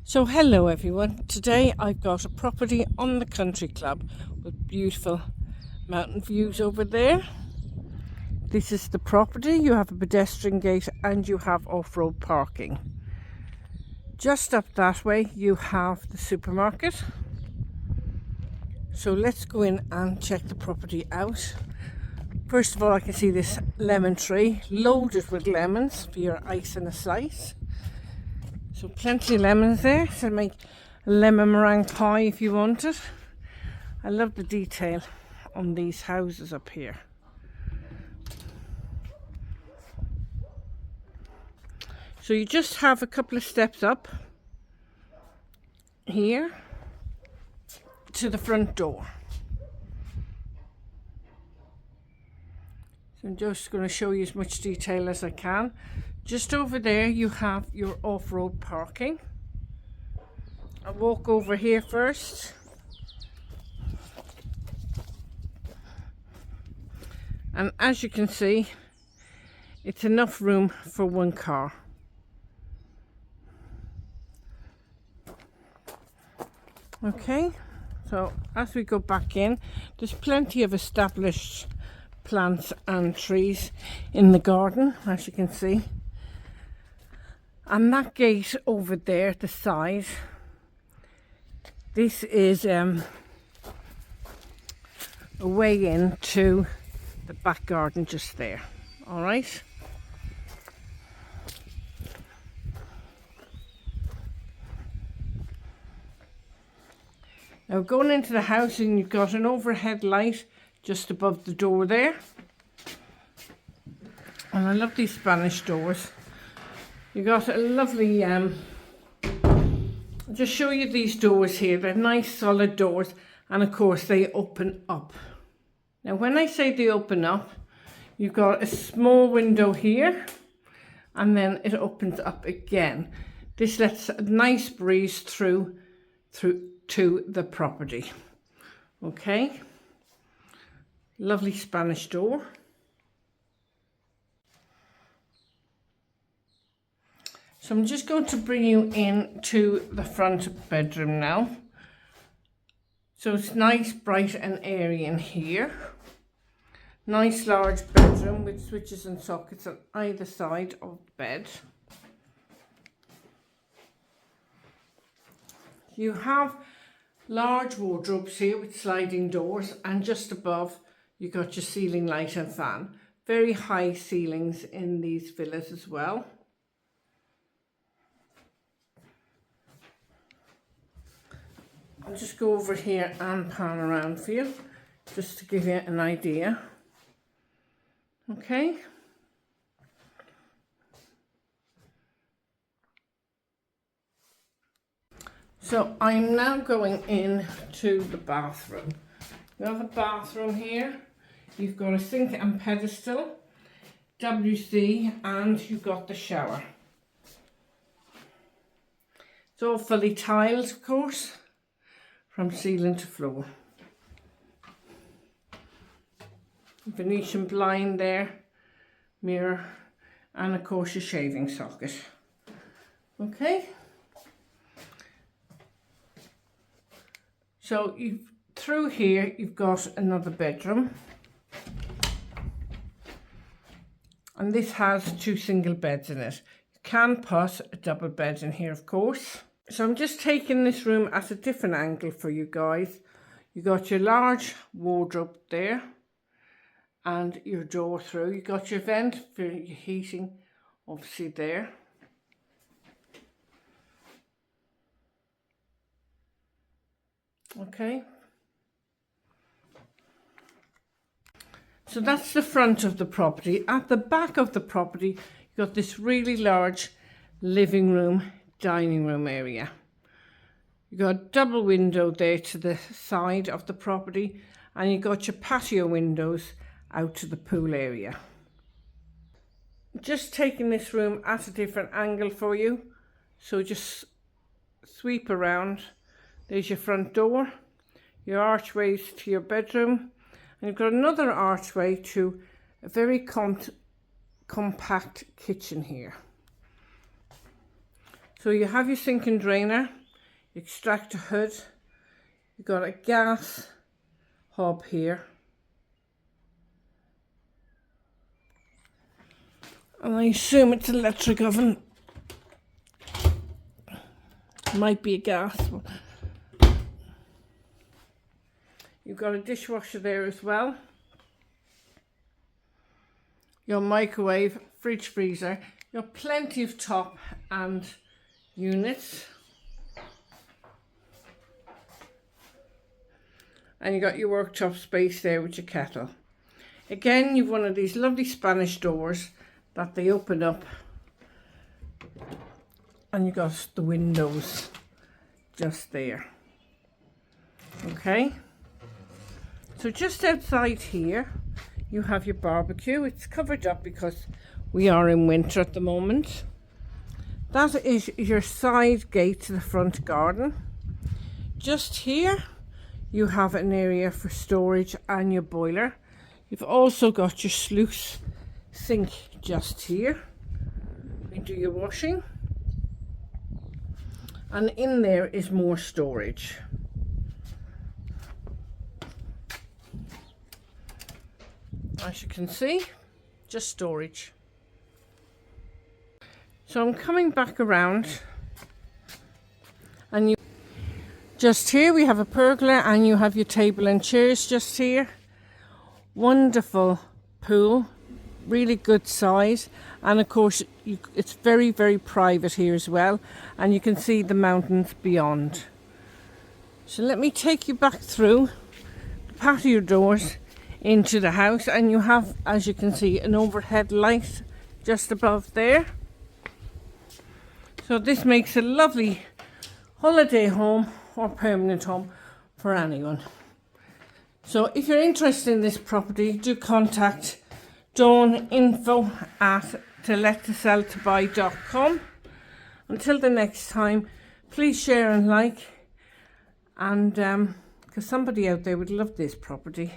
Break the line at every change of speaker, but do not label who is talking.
So hello everyone, today I've got a property on the country club with beautiful mountain views over there. This is the property. You have a pedestrian gate and you have off-road parking. Just up that way you have the supermarket. So let's go in and check the property out. First of all, I can see this lemon tree loaded with lemons for your ice and a slice. So plenty of lemons there to make a lemon meringue pie if you want it. I love the detail on these houses up here. So you just have a couple of steps up here to the front door. So I'm just going to show you as much detail as I can. Just over there you have your off-road parking. I'll walk over here first. And as you can see, it's enough room for one car. Okay, so as we go back in, there's plenty of established plants and trees in the garden, as you can see. And that gate over there at the side, this is a way into the back garden just there. All right. Now going into the house, and you've got an overhead light just above the door there. And I love these Spanish doors. You got a lovely, I'll just show you these doors here. They're nice solid doors, and of course they open up. Now when I say they open up, you've got a small window here, and then it opens up again. This lets a nice breeze through to the property. Okay, lovely Spanish door. So I'm just going to bring you into the front bedroom now. So it's nice, bright and airy in here. Nice large bedroom with switches and sockets on either side of the bed. You have large wardrobes here with sliding doors, and just above you got your ceiling light and fan. Very high ceilings in these villas as well. I'll just go over here and pan around for you, just to give you an idea. Okay. So I'm now going into the bathroom. You have a bathroom here. You've got a sink and pedestal, WC, and you've got the shower. It's all fully tiled, of course, from ceiling to floor. Venetian blind there, mirror, and of course your shaving socket. Okay. So through here you've got another bedroom, and this has two single beds in it. You can put a double bed in here, of course. So I'm just taking this room at a different angle for you guys. You got your large wardrobe there and your door through. You got your vent for your heating, obviously there. Okay. So that's the front of the property. At the back of the property, you've got this really large living room, dining room area. You got a double window there to the side of the property, and you got your patio windows out to the pool area. Just taking this room at a different angle for you. So just sweep around. There's your front door, your archways to your bedroom, and you've got another archway to a very compact kitchen here. So you have your sink and drainer, extractor hood, you've got a gas hob here. And I assume it's an electric oven. Might be a gas one. You've got a dishwasher there as well. Your microwave, fridge, freezer. You've got plenty of top and units. And you got your worktop space there with your kettle. Again, you've one of these lovely Spanish doors that they open up. And you got the windows just there. Okay. So just outside here, you have your barbecue. It's covered up because we are in winter at the moment. That is your side gate to the front garden. Just here, you have an area for storage and your boiler. You've also got your sluice sink just here. You do your washing. And in there is more storage. As you can see, just storage. So I'm coming back around, and just here we have a pergola, and you have your table and chairs just here. Wonderful pool, really good size, and of course it's very, very private here as well, and you can see the mountains beyond. So let me take you back through the patio doors into the house, and you have, as you can see, an overhead light just above there. So this makes a lovely holiday home or permanent home for anyone. So if you're interested in this property, do contact Dawn info@tolettoseltobuy.com. Until the next time, please share and like, and because somebody out there would love this property.